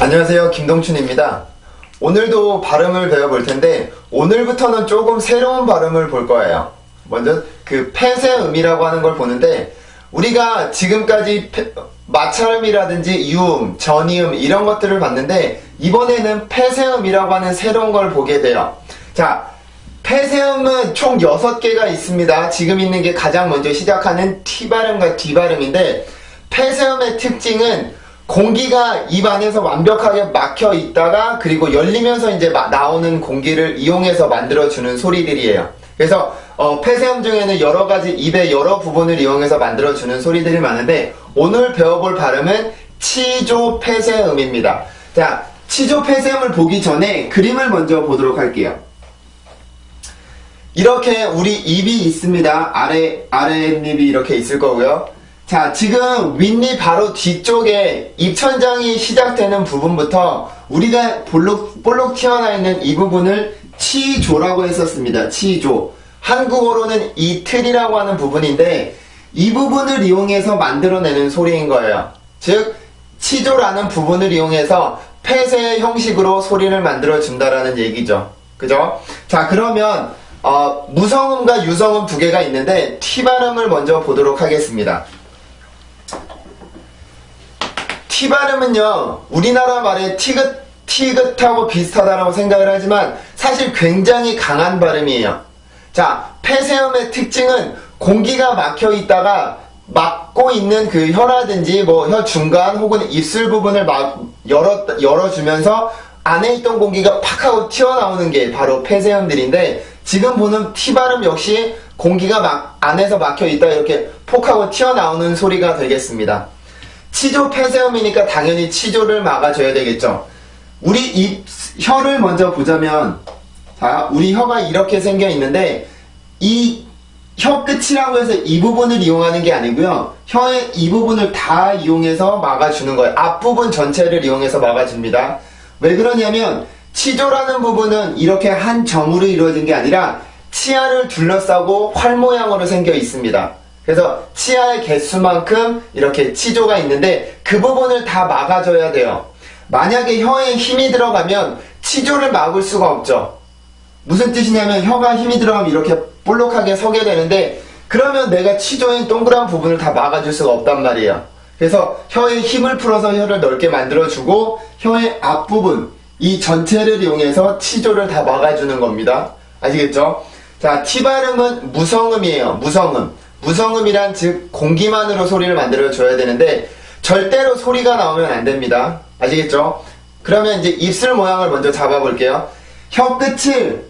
안녕하세요, 김동춘입니다. 오늘도 발음을 배워볼 텐데 오늘부터는 조금 새로운 발음을 볼 거예요. 먼저 그 폐쇄음이라고 하는 걸 보는데 우리가 지금까지 마찰음이라든지 유음, 전이음 이런 것들을 봤는데 이번에는 폐쇄음이라고 하는 새로운 걸 보게 돼요. 자, 폐쇄음은 총 6개가 있습니다. 지금 있는 게 가장 먼저 시작하는 T 발음과 D 발음인데 폐쇄음의 특징은 공기가 입 안에서 완벽하게 막혀 있다가 그리고 열리면서 이제 나오는 공기를 이용해서 만들어주는 소리들이에요. 그래서 폐쇄음 중에는 여러 가지 입의 여러 부분을 이용해서 만들어주는 소리들이 많은데 오늘 배워볼 발음은 치조 폐쇄음입니다. 자, 치조 폐쇄음을 보기 전에 그림을 먼저 보도록 할게요. 이렇게 우리 입이 있습니다. 아랫입이 이렇게 있을 거고요. 자, 지금 윗입 바로 뒤쪽에 입천장이 시작되는 부분부터 우리가 볼록 튀어나와 있는 이 부분을 치조라고 했었습니다. 치조. 한국어로는 이틀이라고 하는 부분인데 이 부분을 이용해서 만들어내는 소리인 거예요. 즉, 치조라는 부분을 이용해서 폐쇄 형식으로 소리를 만들어준다라는 얘기죠. 그죠? 자, 그러면 무성음과 유성음 두 개가 있는데 T 발음을 먼저 보도록 하겠습니다. T 발음은요, 우리나라 말의 티긋하고 비슷하다고 생각을 하지만 사실 굉장히 강한 발음이에요. 자, 폐쇄음의 특징은 공기가 막혀 있다가 막고 있는 그 혀라든지 혀 중간 혹은 입술 부분을 열어주면서 안에 있던 공기가 팍 하고 튀어나오는 게 바로 폐쇄음들인데 지금 보는 T 발음 역시 공기가 안에서 막혀 있다 이렇게 폭 하고 튀어나오는 소리가 되겠습니다. 치조 폐쇄음이니까 당연히 치조를 막아줘야 되겠죠. 우리 혀를 먼저 보자면, 자, 우리 혀가 이렇게 생겨 있는데, 이 혀 끝이라고 해서 이 부분을 이용하는 게 아니고요. 혀의 이 부분을 다 이용해서 막아주는 거예요. 앞부분 전체를 이용해서 막아줍니다. 왜 그러냐면, 치조라는 부분은 이렇게 한 점으로 이루어진 게 아니라, 치아를 둘러싸고 활 모양으로 생겨 있습니다. 그래서 치아의 개수만큼 이렇게 치조가 있는데 그 부분을 다 막아줘야 돼요. 만약에 혀에 힘이 들어가면 치조를 막을 수가 없죠. 무슨 뜻이냐면 혀가 힘이 들어가면 이렇게 볼록하게 서게 되는데 그러면 내가 치조인 동그란 부분을 다 막아줄 수가 없단 말이에요. 그래서 혀에 힘을 풀어서 혀를 넓게 만들어주고 혀의 앞부분, 이 전체를 이용해서 치조를 다 막아주는 겁니다. 아시겠죠? 자, T 발음은 무성음이에요. 무성음. 무성음이란 즉 공기만으로 소리를 만들어줘야 되는데 절대로 소리가 나오면 안 됩니다. 아시겠죠? 그러면 이제 입술 모양을 먼저 잡아볼게요. 혀 끝을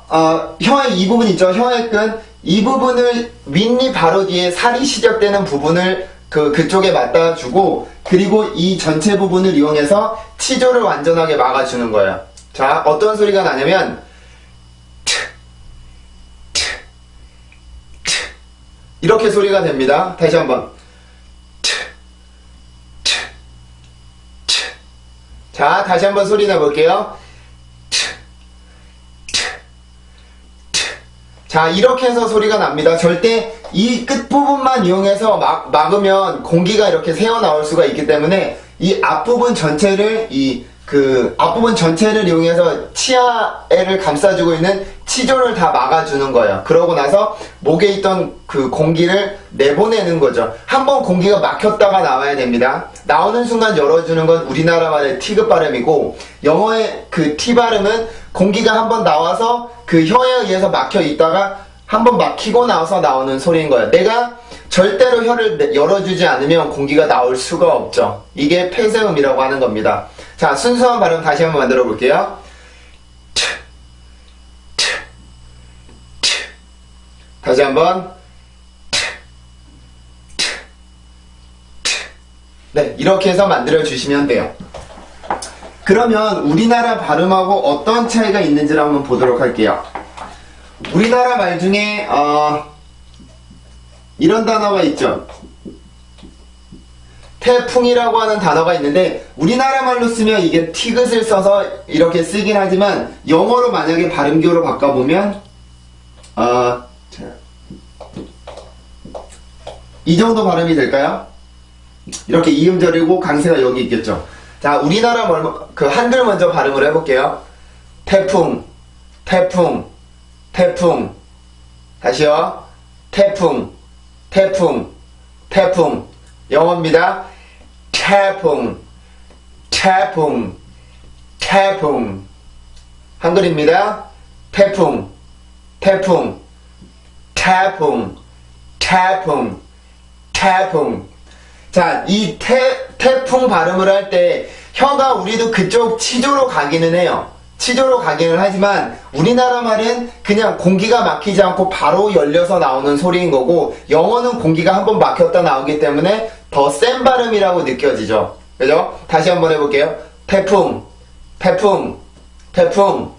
혀의 이 부분 있죠? 혀의 끝 이 부분을 윗입 바로 뒤에 살이 시작되는 부분을 그쪽에 맞다주고 그리고 이 전체 부분을 이용해서 치조를 완전하게 막아주는 거예요. 자, 어떤 소리가 나냐면 이렇게 소리가 됩니다. 다시 한번. 자, 다시 한번 소리 내볼게요. 자, 이렇게 해서 소리가 납니다. 절대 이 끝부분만 이용해서 막으면 공기가 이렇게 새어나올 수가 있기 때문에 이 앞부분 전체를 앞부분 전체를 이용해서 치아를 감싸주고 있는 치조를 다 막아주는 거예요. 그러고 나서 목에 있던 그 공기를 내보내는 거죠. 한번 공기가 막혔다가 나와야 됩니다. 나오는 순간 열어주는 건 우리나라 말의 T급 발음이고 영어의 그 T 발음은 공기가 한번 나와서 그 혀에 의해서 막혀 있다가 한번 막히고 나와서 나오는 소리인 거예요. 내가 절대로 혀를 열어주지 않으면 공기가 나올 수가 없죠. 이게 폐쇄음이라고 하는 겁니다. 자, 순수한 발음 다시 한번 만들어 볼게요. 다시 한번. 네, 이렇게 해서 만들어 주시면 돼요. 그러면 우리나라 발음하고 어떤 차이가 있는지를 한번 보도록 할게요. 우리나라 말 중에 이런 단어가 있죠. 태풍이라고 하는 단어가 있는데 우리나라 말로 쓰면 이게 티귿을 써서 이렇게 쓰긴 하지만 영어로 만약에 발음교로 바꿔보면 이 정도 발음이 될까요? 이렇게 이음절이고 강세가 여기 있겠죠. 자, 우리나라 그 한글 먼저 발음을 해볼게요. 태풍, 태풍, 태풍. 다시요. 태풍, 태풍, 태풍. 영어입니다. 태풍, 태풍, 태풍. 한글입니다. 태풍, 태풍, 태풍, 태풍, 태풍. 자, 이 태풍 발음을 할 때 혀가 우리도 그쪽 치조로 가기는 해요. 치조로 가기는 하지만 우리나라 말은 그냥 공기가 막히지 않고 바로 열려서 나오는 소리인 거고, 영어는 공기가 한번 막혔다 나오기 때문에 더 센 발음이라고 느껴지죠. 그죠? 다시 한번 해볼게요. 태풍, 태풍, 태풍,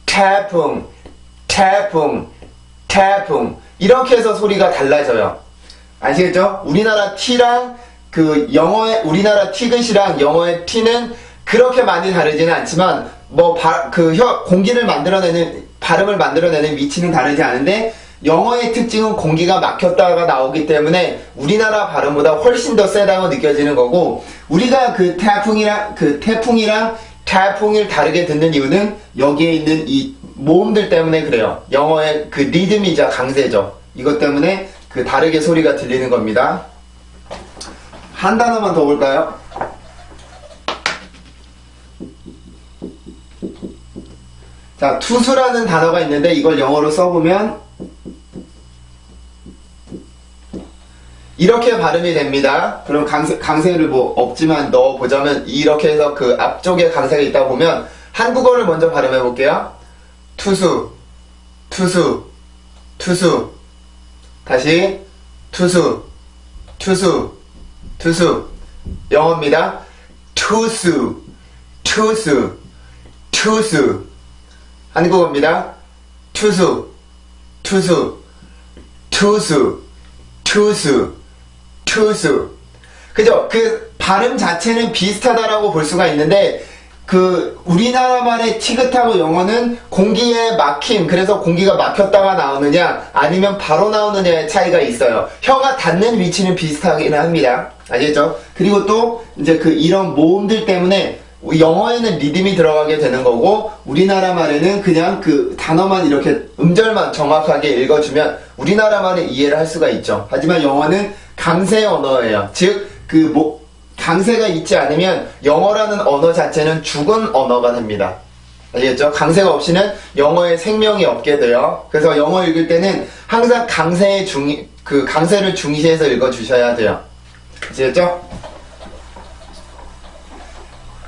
태풍, 태풍, 태풍. 이렇게 해서 소리가 달라져요. 아시겠죠? 우리나라 T랑 우리나라 티귿이랑 영어의 T는 그렇게 많이 다르지는 않지만, 공기를 만들어내는, 발음을 만들어내는 위치는 다르지 않은데, 영어의 특징은 공기가 막혔다가 나오기 때문에 우리나라 발음보다 훨씬 더 세다고 느껴지는 거고, 우리가 태풍이랑 태풍을 다르게 듣는 이유는 여기에 있는 이 모음들 때문에 그래요. 영어의 리듬이자 강세죠. 이것 때문에 다르게 소리가 들리는 겁니다. 한 단어만 더 볼까요? 자, 투수라는 단어가 있는데 이걸 영어로 써보면 이렇게 발음이 됩니다. 그럼 강세를 없지만 넣어보자면 이렇게 해서 앞쪽에 강세가 있다 보면 한국어를 먼저 발음해 볼게요. 투수, 투수, 투수. 다시 투수, 투수, 투수. 영어입니다. 투수, 투수, 투수. 한국어입니다. 투수, 투수, 투수, 투수, 투수. 그죠? 발음 자체는 비슷하다라고 볼 수가 있는데, 우리나라 말의 티귿하고 영어는 공기의 막힘, 그래서 공기가 막혔다가 나오느냐, 아니면 바로 나오느냐의 차이가 있어요. 혀가 닿는 위치는 비슷하긴 합니다. 아시겠죠? 그리고 또, 이런 모음들 때문에, 영어에는 리듬이 들어가게 되는 거고, 우리나라 말에는 그냥 단어만 이렇게 음절만 정확하게 읽어주면 우리나라 말에 이해를 할 수가 있죠. 하지만 영어는 강세 언어예요. 즉, 강세가 있지 않으면 영어라는 언어 자체는 죽은 언어가 됩니다. 아시겠죠? 강세가 없이는 영어에 생명이 없게 돼요. 그래서 영어 읽을 때는 항상 강세를 중시해서 읽어주셔야 돼요. 아시겠죠?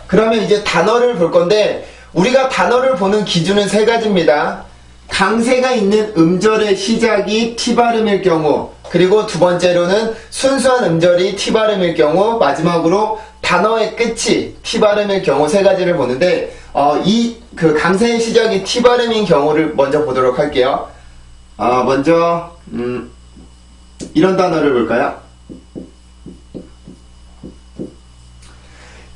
그러면 이제 단어를 볼 건데, 우리가 단어를 보는 기준은 세 가지입니다. 강세가 있는 음절의 시작이 T 발음일 경우, 그리고 두 번째로는 순수한 음절이 T 발음일 경우, 마지막으로 단어의 끝이 T 발음일 경우 세 가지를 보는데, 강세의 시작이 T 발음인 경우를 먼저 보도록 할게요. 먼저 이런 단어를 볼까요?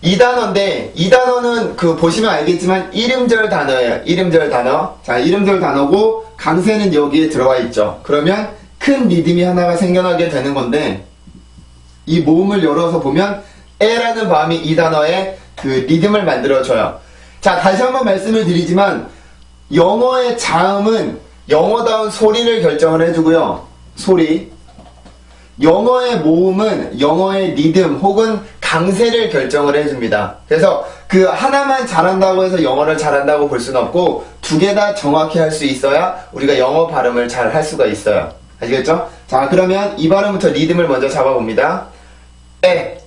이 단어인데, 이 단어는 보시면 알겠지만 이름절 단어예요. 이름절 단어. 자, 이름절 단어고 강세는 여기에 들어와 있죠. 그러면 큰 리듬이 하나가 생겨나게 되는 건데, 이 모음을 열어서 보면 에라는 발음이 이 단어의 리듬을 만들어줘요. 자, 다시 한번 말씀을 드리지만 영어의 자음은 영어다운 소리를 결정을 해주고요. 소리. 영어의 모음은 영어의 리듬 혹은 강세를 결정을 해줍니다. 그래서 하나만 잘한다고 해서 영어를 잘한다고 볼 수는 없고, 두 개 다 정확히 할 수 있어야 우리가 영어 발음을 잘 할 수가 있어요. 아시겠죠? 자, 그러면 이 발음부터 리듬을 먼저 잡아봅니다. 에.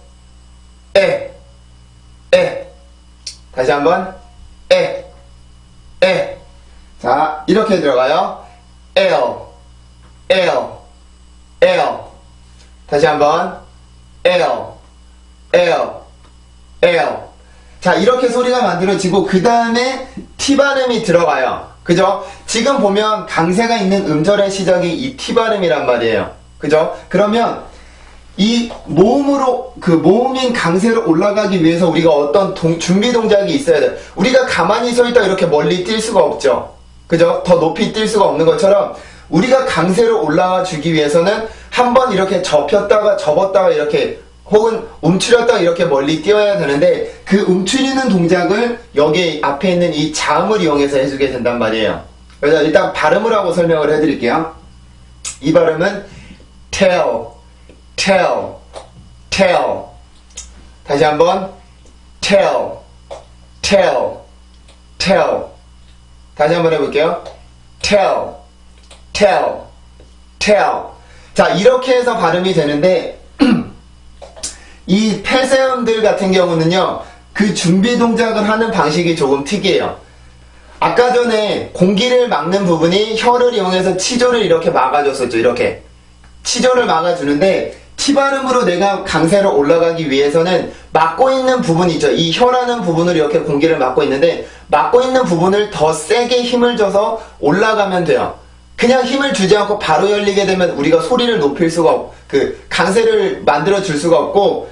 다시 한번. 에. 자, 이렇게 들어가요. L. 다시 한번. L. 자, 이렇게 소리가 만들어지고 그 다음에 T 발음이 들어가요. 그죠? 지금 보면 강세가 있는 음절의 시작이 이 T 발음이란 말이에요. 그죠? 그러면 이 모음인 강세로 올라가기 위해서 우리가 어떤 준비 동작이 있어야 돼요. 우리가 가만히 서 있다 이렇게 멀리 뛸 수가 없죠. 그죠? 더 높이 뛸 수가 없는 것처럼 우리가 강세로 올라와 주기 위해서는 한번 이렇게 접었다가 이렇게 혹은 움츠렸다 이렇게 멀리 뛰어야 되는데 그 움츠리는 동작을 여기 앞에 있는 이 자음을 이용해서 해주게 된단 말이에요. 그래서 일단 발음을 하고 설명을 해드릴게요. 이 발음은 tail, tail, tail. 다시 한번 tail, tail, tail. 다시 한번 해볼게요. tail, tail, tail. 자, 이렇게 해서 발음이 되는데 이 폐쇄음들 같은 경우는요, 그 준비 동작을 하는 방식이 조금 특이해요. 아까 전에 공기를 막는 부분이 혀를 이용해서 치조를 이렇게 막아줬었죠. 이렇게 치조를 막아주는데 T 발음으로 내가 강세로 올라가기 위해서는 막고 있는 부분이 있죠. 이 혀라는 부분을 이렇게 공기를 막고 있는데 막고 있는 부분을 더 세게 힘을 줘서 올라가면 돼요. 그냥 힘을 주지 않고 바로 열리게 되면 우리가 소리를 높일 수가 없고 그 강세를 만들어 줄 수가 없고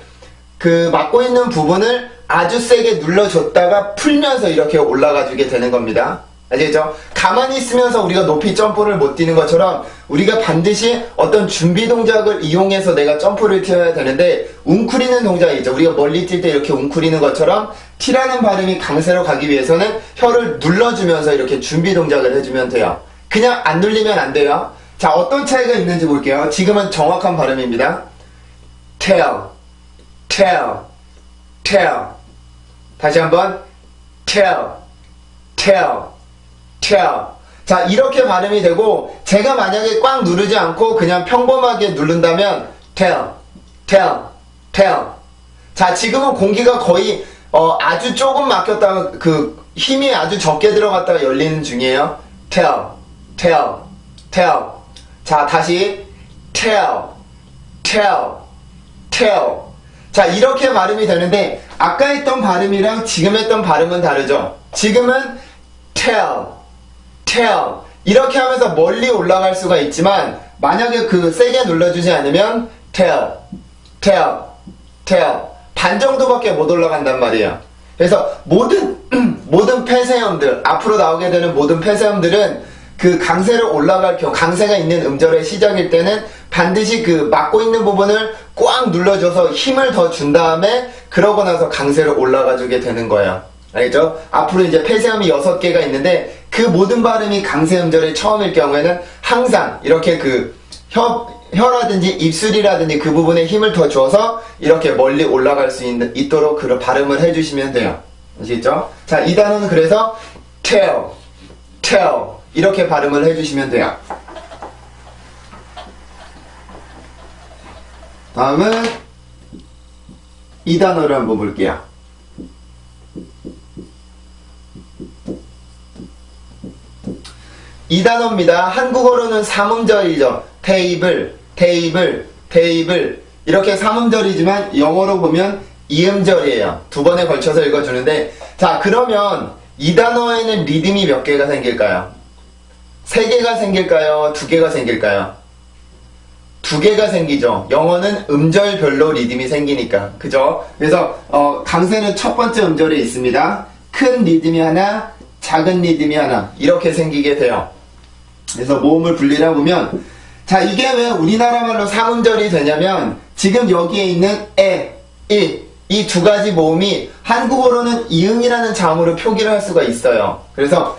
그 막고 있는 부분을 아주 세게 눌러줬다가 풀면서 이렇게 올라가 주게 되는 겁니다. 아시겠죠? 가만히 있으면서 우리가 높이 점프를 못 뛰는 것처럼 우리가 반드시 어떤 준비 동작을 이용해서 내가 점프를 튀어야 되는데 웅크리는 동작이 있죠. 우리가 멀리 뛸 때 이렇게 웅크리는 것처럼 T라는 발음이 강세로 가기 위해서는 혀를 눌러주면서 이렇게 준비 동작을 해주면 돼요. 그냥 안 눌리면 안 돼요. 자, 어떤 차이가 있는지 볼게요. 지금은 정확한 발음입니다. tail, tail, tail. 다시 한번 tail, tail, tail. 자, 이렇게 발음이 되고 제가 만약에 꽉 누르지 않고 그냥 평범하게 누른다면 tail, tail, tail. 자, 지금은 공기가 거의 아주 조금 막혔다가 그 힘이 아주 적게 들어갔다가 열리는 중이에요. tail, tail, tail. 자, 다시 tail, tail, tail. 자, 이렇게 발음이 되는데 아까 했던 발음이랑 지금 했던 발음은 다르죠. 지금은 tail, tail 이렇게 하면서 멀리 올라갈 수가 있지만 만약에 그 세게 눌러주지 않으면 tail, tail, tail 반 정도밖에 못 올라간단 말이에요. 그래서 모든 폐쇄음들, 앞으로 나오게 되는 모든 폐쇄음들은 그 강세로 올라갈 경우, 강세가 있는 음절의 시작일 때는 반드시 그 막고 있는 부분을 꽉 눌러줘서 힘을 더 준 다음에 그러고 나서 강세로 올라가 주게 되는 거예요. 알겠죠? 앞으로 이제 폐쇄음이 6개가 있는데 그 모든 발음이 강세 음절의 처음일 경우에는 항상 이렇게 그 혀라든지 입술이라든지 그 부분에 힘을 더 줘서 이렇게 멀리 올라갈 수 있도록 그런 발음을 해주시면 돼요. 아시겠죠? 자, 이 단어는 그래서 tail, tail 이렇게 발음을 해주시면 돼요. 다음은 이 단어를 한번 볼게요. 이 단어입니다. 한국어로는 삼음절이죠. 테이블, 테이블, 테이블 이렇게 삼음절이지만 영어로 보면 이음절이에요. 두 번에 걸쳐서 읽어주는데 자, 그러면 이 단어에는 리듬이 몇 개가 생길까요? 3개가 생길까요? 2개가 생길까요? 2개가 생기죠. 영어는 음절별로 리듬이 생기니까. 그죠? 그래서 강세는 첫 번째 음절에 있습니다. 큰 리듬이 하나, 작은 리듬이 하나 이렇게 생기게 돼요. 그래서 모음을 분리를 해보면 자, 이게 왜 우리나라 말로 삼음절이 되냐면 지금 여기에 있는 에, 이 두 가지 모음이 한국어로는 이응이라는 자음으로 표기를 할 수가 있어요. 그래서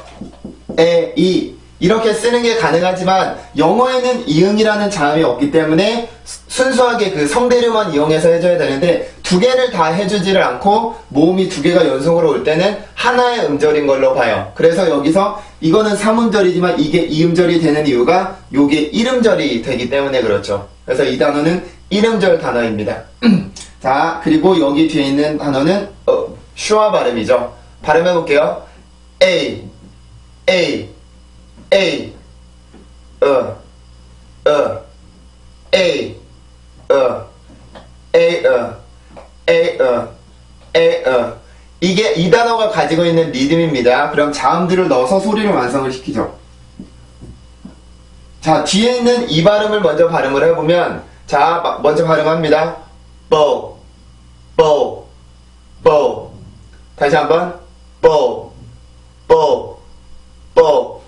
에, 이 이렇게 쓰는 게 가능하지만 영어에는 이응이라는 자음이 없기 때문에 순수하게 그 성대류만 이용해서 해줘야 되는데 2개를 다 해주지를 않고 모음이 2개가 연속으로 올 때는 하나의 음절인 걸로 봐요. 그래서 여기서 이거는 3음절이지만 이게 2음절이 되는 이유가 요게 1음절이 되기 때문에 그렇죠. 그래서 이 단어는 1음절 단어입니다. 자, 그리고 여기 뒤에 있는 단어는 슈아 발음이죠. 발음해 볼게요. A, A, A, A, 이게 이 단어가 가지고 있는 리듬입니다. 그럼 자음들을 넣어서 소리를 완성을 시키죠. 자, 뒤에 있는 이 발음을 먼저 발음을 해보면 자, 먼저 발음합니다. bow, bow, bow. 다시 한번 bow, bow, bow.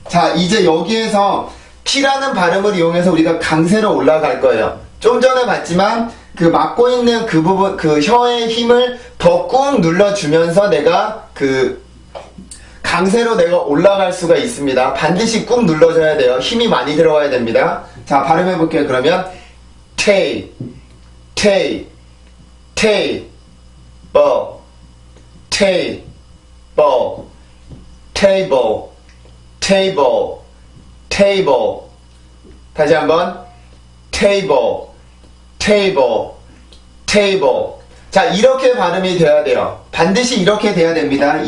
자, 이제 여기에서 T라는 발음을 이용해서 우리가 강세로 올라갈 거예요. 좀 전에 봤지만 그 막고 있는 그 부분, 그 혀의 힘을 더 꾹 눌러주면서 내가 그 강세로 내가 올라갈 수가 있습니다. 반드시 꾹 눌러줘야 돼요. 힘이 많이 들어가야 됩니다. 자, 발음해볼게요. 그러면 table, table, table, table, table, table, table. 다시 한번 table, table, table. 자, 이렇게 발음이 돼야 돼요. 반드시 이렇게 돼야 됩니다.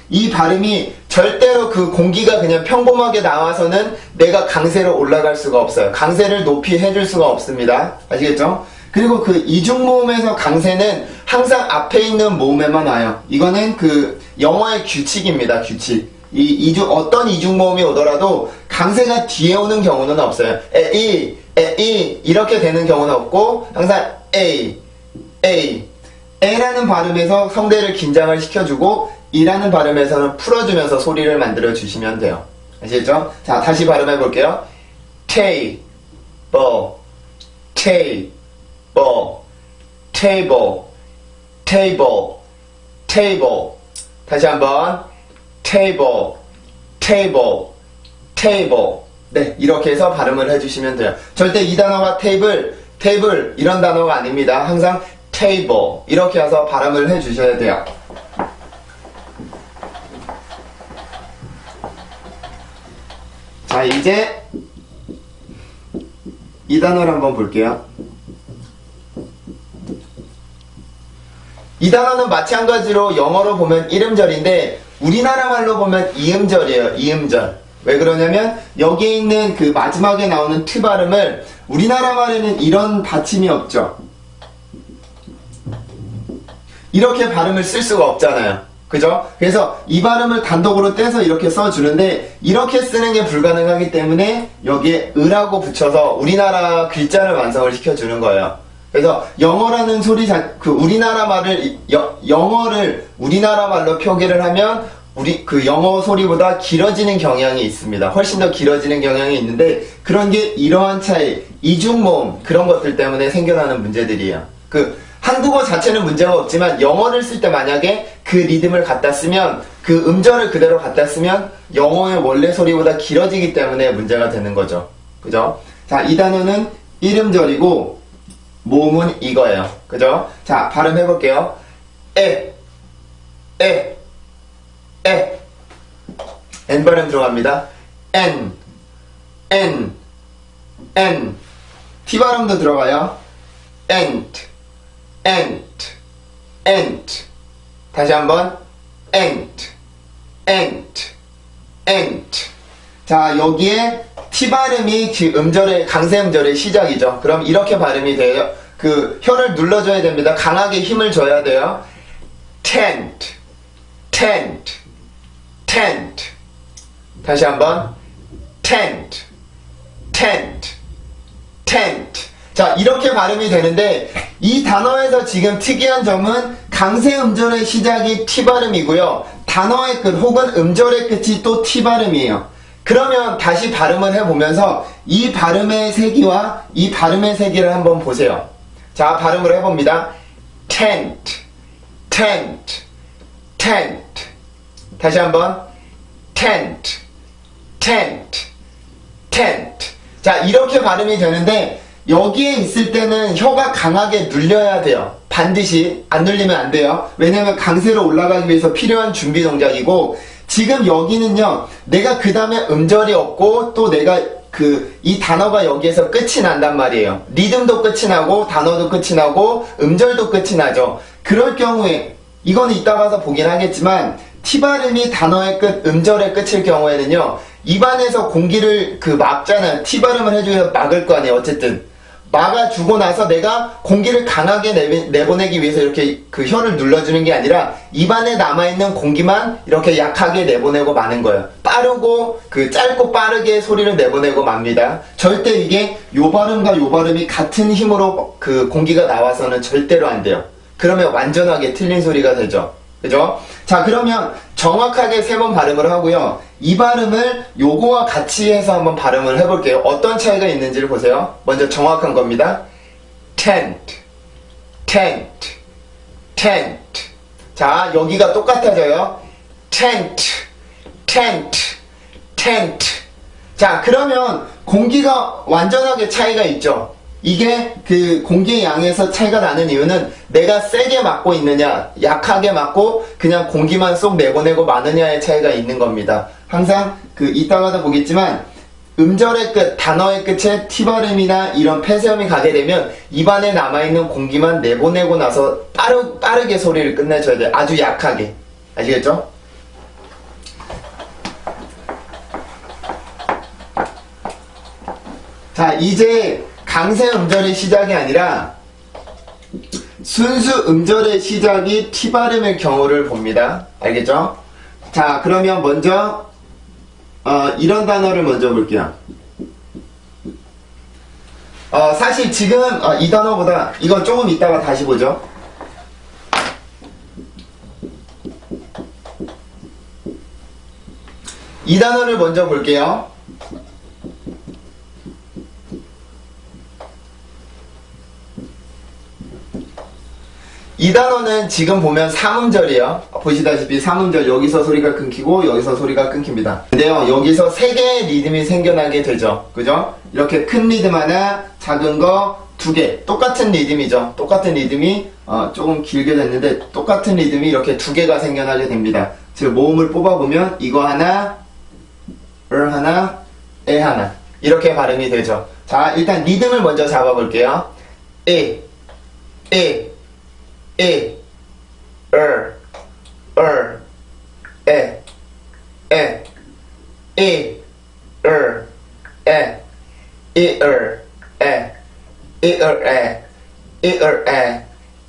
이 발음이 절대로 그 공기가 그냥 평범하게 나와서는 내가 강세로 올라갈 수가 없어요. 강세를 높이 해줄 수가 없습니다. 아시겠죠? 그리고 그 이중모음에서 강세는 항상 앞에 있는 모음에만 와요. 이거는 그 영어의 규칙입니다. 규칙. 어떤 이중모음이 오더라도 강세가 뒤에 오는 경우는 없어요. 에이 이렇게 되는 경우는 없고 항상 에라는 발음에서 성대를 긴장을 시켜주고 이라는 발음에서는 풀어주면서 소리를 만들어 주시면 돼요. 아시겠죠? 자, 다시 발음해 볼게요. table, table, table, table, table. 다시 한번 table, table, table. 네, 이렇게 해서 발음을 해주시면 돼요. 절대 이 단어가 table 이런 단어가 아닙니다. 항상 table 이렇게 해서 발음을 해주셔야 돼요. 자, 이제 이 단어를 한번 볼게요. 이 단어는 마찬가지로 영어로 보면 이음절인데 우리나라 말로 보면 이음절이에요. 이음절. 왜 그러냐면 여기에 있는 그 마지막에 나오는 트 발음을 우리나라 말에는 이런 받침이 없죠. 이렇게 발음을 쓸 수가 없잖아요. 그죠? 그래서 이 발음을 단독으로 떼서 이렇게 써주는데 이렇게 쓰는 게 불가능하기 때문에 여기에 으라고 붙여서 우리나라 글자를 완성을 시켜주는 거예요. 그래서 영어라는 소리 우리나라 말을 영어를 우리나라 말로 표기를 하면 그 영어 소리보다 길어지는 경향이 있습니다. 훨씬 더 길어지는 경향이 있는데 그런 게 이러한 차이, 이중모음 그런 것들 때문에 생겨나는 문제들이에요. 한국어 자체는 문제가 없지만 영어를 쓸 때 만약에 그 리듬을 갖다 쓰면 그 음절을 그대로 갖다 쓰면 영어의 원래 소리보다 길어지기 때문에 문제가 되는 거죠. 그죠? 자, 이 단어는 1음절이고 모음은 이거예요. 그죠? 자, 발음해 볼게요. N 발음 들어갑니다. N T 발음도 들어가요. ant. 다시 한번 ant. 자, 여기에 T 발음이 강세 음절의 시작이죠. 그럼 이렇게 발음이 돼요. 그 혀를 눌러줘야 됩니다. 강하게 힘을 줘야 돼요. tent. 다시 한번 tent. 자, 이렇게 발음이 되는데 이 단어에서 지금 특이한 점은 강세 음절의 시작이 T 발음이고요. 단어의 끝 혹은 음절의 끝이 또 T 발음이에요. 그러면 다시 발음을 해보면서 이 발음의 세기와 이 발음의 세기를 한번 보세요. 자, 발음을 해봅니다. tent. 다시 한번 tent. 자, 이렇게 발음이 되는데 여기에 있을 때는 혀가 강하게 눌려야 돼요. 반드시 안 눌리면 안 돼요. 왜냐면 강세로 올라가기 위해서 필요한 준비 동작이고 지금 여기는요 내가 그 다음에 음절이 없고 또 내가 이 단어가 여기에서 끝이 난단 말이에요. 리듬도 끝이 나고 단어도 끝이 나고 음절도 끝이 나죠. 그럴 경우에 이거는 이따 가서 보긴 하겠지만 T 발음이 단어의 끝, 음절의 끝일 경우에는요 입안에서 공기를 막잖아요. T 발음을 해주면서 막을 거 아니에요. 어쨌든 막아주고 나서 내가 공기를 강하게 내보내기 위해서 이렇게 그 혀를 눌러주는 게 아니라 입안에 남아있는 공기만 이렇게 약하게 내보내고 마는 거예요. 빠르고 짧고 빠르게 소리를 내보내고 맙니다. 절대 이게 요 발음과 요 발음이 같은 힘으로 공기가 나와서는 절대로 안 돼요. 그러면 완전하게 틀린 소리가 되죠. 그죠? 자, 그러면 정확하게 3번 발음을 하고요. 이 발음을 요거와 같이 해서 한번 발음을 해볼게요. 어떤 차이가 있는지를 보세요. 먼저 정확한 겁니다. tent. tent, tent. 자, 여기가 똑같아져요. tent, tent, tent. 자, 그러면 공기가 완전하게 차이가 있죠. 이게 그 공기의 양에서 차이가 나는 이유는 내가 세게 맞고 있느냐, 약하게 맞고 그냥 공기만 쏙 내보내고 마느냐의 차이가 있는 겁니다. 항상 그 이따가도 보겠지만 음절의 끝, 단어의 끝에 T 발음이나 이런 폐쇄음이 가게 되면 입안에 남아있는 공기만 내보내고 나서 빠르게 소리를 끝내줘야 돼요. 아주 약하게. 아시겠죠? 자, 이제 강세 음절의 시작이 아니라 순수 음절의 시작이 T 발음의 경우를 봅니다. 알겠죠? 자, 그러면 먼저 이런 단어를 먼저 볼게요. 사실 지금 이 단어보다 이건 조금 이따가 다시 보죠. 이 단어를 먼저 볼게요. 이 단어는 지금 보면 3음절이에요. 보시다시피 3음절 여기서 소리가 끊기고 여기서 소리가 끊깁니다. 근데요, 여기서 3개의 리듬이 생겨나게 되죠. 그죠? 이렇게 큰 리듬 하나, 작은 거 2개. 똑같은 리듬이죠. 똑같은 리듬이 조금 길게 됐는데 똑같은 리듬이 이렇게 2개가 생겨나게 됩니다. 즉 모음을 뽑아보면 이거 하나, 하나, 에 하나 이렇게 발음이 되죠. 자, 일단 리듬을 먼저 잡아볼게요. 에, 에, 에, 에, 에,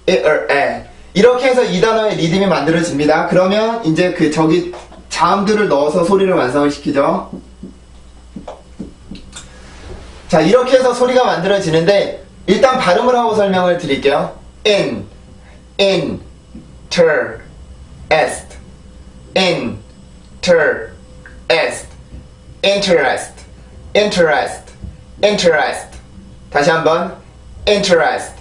에, 에, 이렇게 해서 이 단어의 리듬이 만들어집니다. 그러면 이제 그 저기 자음들을 넣어서 소리를 완성을 시키죠. 자, 이렇게 해서 소리가 만들어지는데 일단 발음을 하고 설명을 드릴게요. interest, interest. 다시 한번 interest.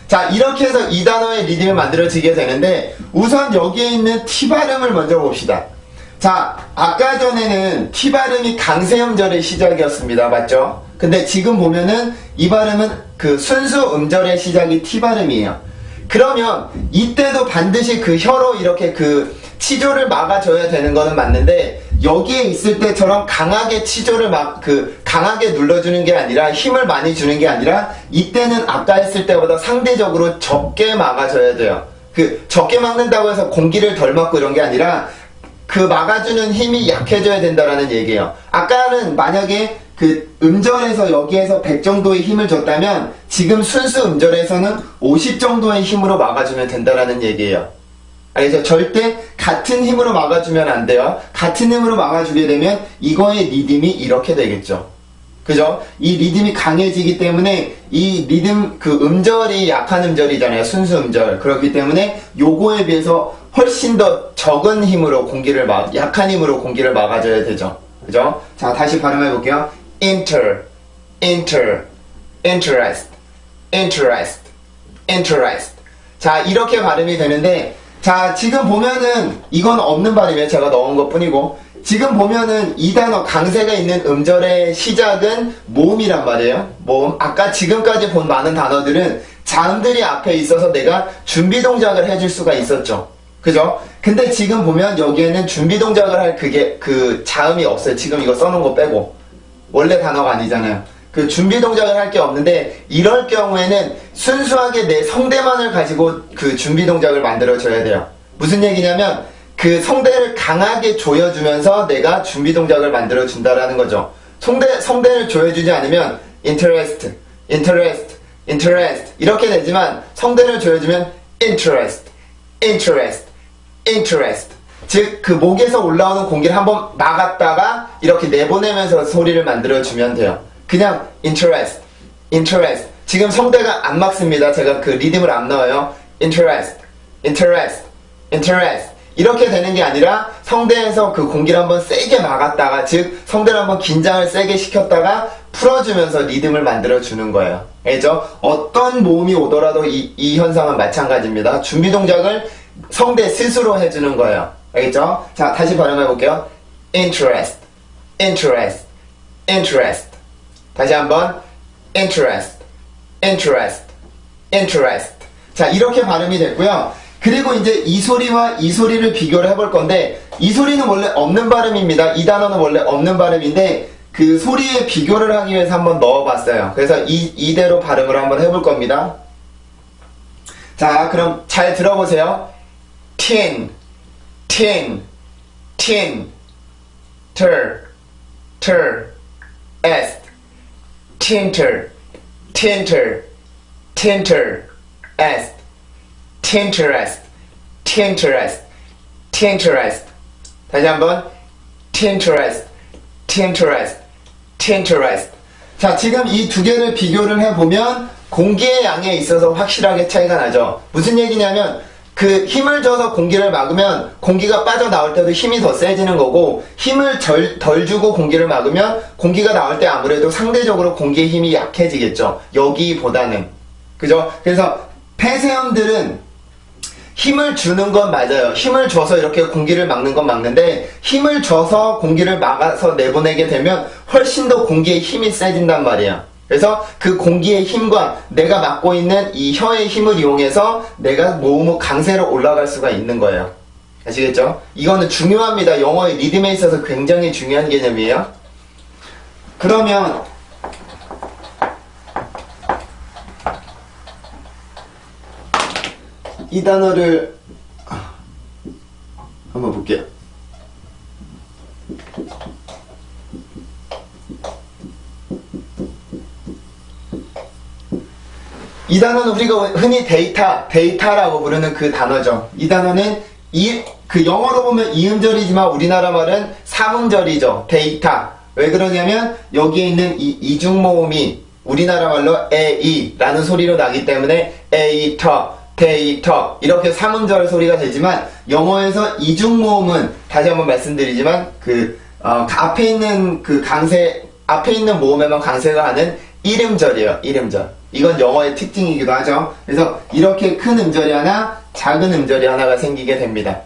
자, 이렇게 해서 이 단어의 리듬이 만들어지게 되는데 우선 여기에 있는 T 발음을 먼저 봅시다. 자, 아까 전에는 T 발음이 강세음절의 시작이었습니다. 맞죠? 근데 지금 보면은 이 발음은 그 순수 음절의 시작이 T 발음이에요. 그러면 이때도 반드시 그 혀로 이렇게 그 치조를 막아줘야 되는 거는 맞는데 여기에 있을 때처럼 강하게 치조를 강하게 눌러주는 게 아니라 힘을 많이 주는 게 아니라 이때는 아까 했을 때보다 상대적으로 적게 막아줘야 돼요. 그 적게 막는다고 해서 공기를 덜 막고 이런 게 아니라 그 막아주는 힘이 약해져야 된다라는 얘기예요. 아까는 만약에 그 음절에서 여기에서 100 정도의 힘을 줬다면 지금 순수 음절에서는 50 정도의 힘으로 막아주면 된다라는 얘기예요. 알겠죠? 절대 같은 힘으로 막아주면 안 돼요. 같은 힘으로 막아주게 되면 이거의 리듬이 이렇게 되겠죠. 그죠? 이 리듬이 강해지기 때문에 이 리듬 그 음절이 약한 음절이잖아요. 순수 음절. 그렇기 때문에 요거에 비해서 훨씬 더 적은 힘으로 약한 힘으로 공기를 막아줘야 되죠. 그죠? 자, 다시 발음해 볼게요. interest. 자, 이렇게 발음이 되는데 자, 지금 보면은 이건 없는 발음이에요. 제가 넣은 것 뿐이고 지금 보면은 이 단어 강세가 있는 음절의 시작은 모음이란 말이에요. 모음. 아까 지금까지 본 많은 단어들은 자음들이 앞에 있어서 내가 준비 동작을 해줄 수가 있었죠. 그죠? 근데 지금 보면 여기에는 준비 동작을 할 그 자음이 없어요. 지금 이거 써놓은 거 빼고. 원래 단어가 아니잖아요. 그 준비 동작을 할 게 없는데 이럴 경우에는 순수하게 내 성대만을 가지고 그 준비 동작을 만들어줘야 돼요. 무슨 얘기냐면 그 성대를 강하게 조여주면서 내가 준비 동작을 만들어준다라는 거죠. 성대를 조여주지 않으면 interest 이렇게 되지만 성대를 조여주면 interest 즉 그 목에서 올라오는 공기를 한번 막았다가 이렇게 내보내면서 소리를 만들어주면 돼요. 그냥 interest 지금 성대가 안 막습니다. 제가 그 리듬을 안 넣어요. interest 이렇게 되는 게 아니라 성대에서 그 공기를 한번 세게 막았다가 즉 성대를 한번 긴장을 세게 시켰다가 풀어주면서 리듬을 만들어주는 거예요. 알죠? 어떤 모음이 오더라도 이 현상은 마찬가지입니다. 준비 동작을 성대 스스로 해주는 거예요. 알겠죠? 자, 다시 발음해 볼게요. interest, interest, interest. 다시 한번 interest, interest, interest. 자, 이렇게 발음이 됐고요. 그리고 이제 이 소리와 이 소리를 비교를 해볼 건데, 이 소리는 원래 없는 발음입니다. 이 단어는 원래 없는 발음인데 그 소리의 비교를 하기 위해서 한번 넣어봤어요. 그래서 이대로 발음을 한번 해볼 겁니다. 자, 그럼 잘 들어보세요. tin, tin, tin, ter, ter, est, tinter, tinter, tinter, est, tinterest, tinterest, tinterest. 다시 한번 tinterest, tinterest, tinterest. 자, 지금 이 두 개를 비교를 해보면 공기의 양에 있어서 확실하게 차이가 나죠. 무슨 얘기냐면 그 힘을 줘서 공기를 막으면 공기가 빠져나올 때도 힘이 더 세지는 거고, 힘을 덜 주고 공기를 막으면 공기가 나올 때 아무래도 상대적으로 공기의 힘이 약해지겠죠. 여기보다는. 그죠? 그래서 폐쇄형들은 힘을 주는 건 맞아요. 힘을 줘서 이렇게 공기를 막는 건 막는데, 힘을 줘서 공기를 막아서 내보내게 되면 훨씬 더 공기의 힘이 세진단 말이에요. 그래서 그 공기의 힘과 내가 맡고 있는 이 혀의 힘을 이용해서 내가 모음의 강세로 올라갈 수가 있는 거예요. 아시겠죠? 이거는 중요합니다. 영어의 리듬에 있어서 굉장히 중요한 개념이에요. 그러면 이 단어를 한번 볼게요. 이 단어는 우리가 흔히 데이터라고 부르는 그 단어죠. 이 단어는 그 영어로 보면 이음절이지만 우리나라 말은 삼음절이죠. 데이터. 왜 그러냐면 여기에 있는 이 이중모음이 우리나라 말로 에이라는 소리로 나기 때문에 에이터, 데이터 이렇게 삼음절 소리가 되지만, 영어에서 이중모음은 다시 한번 말씀드리지만 앞에 있는 앞에 있는 모음에만 강세가 하는 1음절이에요. 1음절. 이건 영어의 특징이기도 하죠. 그래서 이렇게 큰 음절이 하나, 작은 음절이 하나가 생기게 됩니다.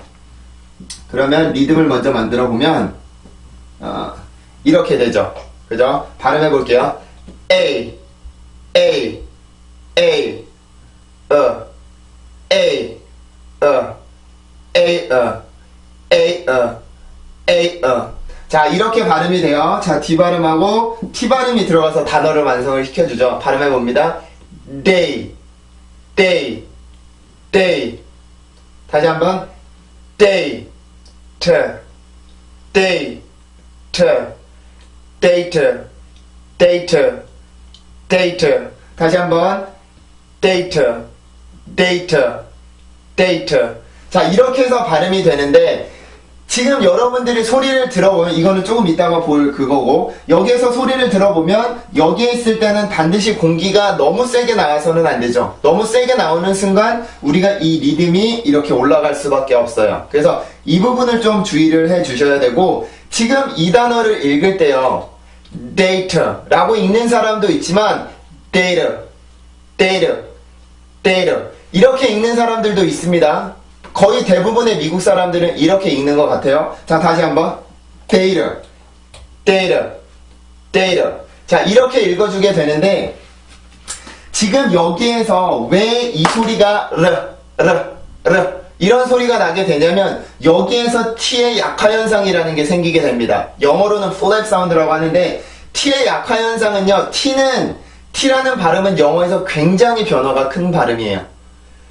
그러면 리듬을 먼저 만들어 보면 이렇게 되죠. 그죠? 발음해 볼게요. A, A, A, A, A, A, A, 자, 이렇게 발음이 돼요. 자, D 발음하고 T 발음이 들어가서 단어를 완성을 시켜주죠. 발음해 봅니다. day, day, day. 다시 한번 day, day, date, date, date. 다시 한번 date, date, date. 자, 이렇게 해서 발음이 되는데, 지금 여러분들이 소리를 들어보면, 이거는 조금 이따가 볼 그거고, 여기에서 소리를 들어보면 여기에 있을 때는 반드시 공기가 너무 세게 나와서는 안 되죠. 너무 세게 나오는 순간 우리가 이 리듬이 이렇게 올라갈 수밖에 없어요. 그래서 이 부분을 좀 주의를 해 주셔야 되고, 지금 이 단어를 읽을 때요, data라고 읽는 사람도 있지만 data, data, data 이렇게 읽는 사람들도 있습니다. 거의 대부분의 미국 사람들은 이렇게 읽는 것 같아요. 자, 다시 한번 data, data, data. 자, 이렇게 읽어주게 되는데, 지금 여기에서 왜 이 소리가 이런 소리가 나게 되냐면, 여기에서 T의 약화현상이라는 게 생기게 됩니다. 영어로는 flap 사운드라고 하는데, T의 약화현상은요, T라는 발음은 영어에서 굉장히 변화가 큰 발음이에요.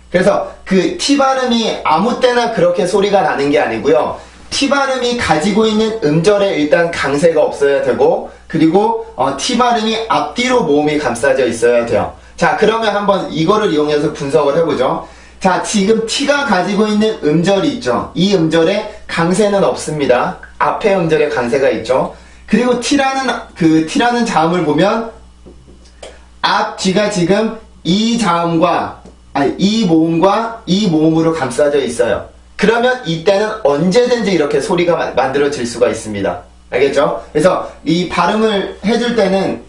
그래서 그 T 발음이 아무 때나 그렇게 소리가 나는 게 아니고요. T 발음이 가지고 있는 음절에 일단 강세가 없어야 되고, 그리고 T 발음이 앞뒤로 모음이 감싸져 있어야 돼요. 자, 그러면 한번 이거를 이용해서 분석을 해보죠. 자, 지금 T가 가지고 있는 음절이 있죠. 이 음절에 강세는 없습니다. 앞에 음절에 강세가 있죠. 그리고 T라는 자음을 보면 앞 뒤가 지금 이 자음과 이 모음과 이 모음으로 감싸져 있어요. 그러면 이때는 언제든지 이렇게 소리가 만들어질 수가 있습니다. 알겠죠? 그래서 이 발음을 해줄 때는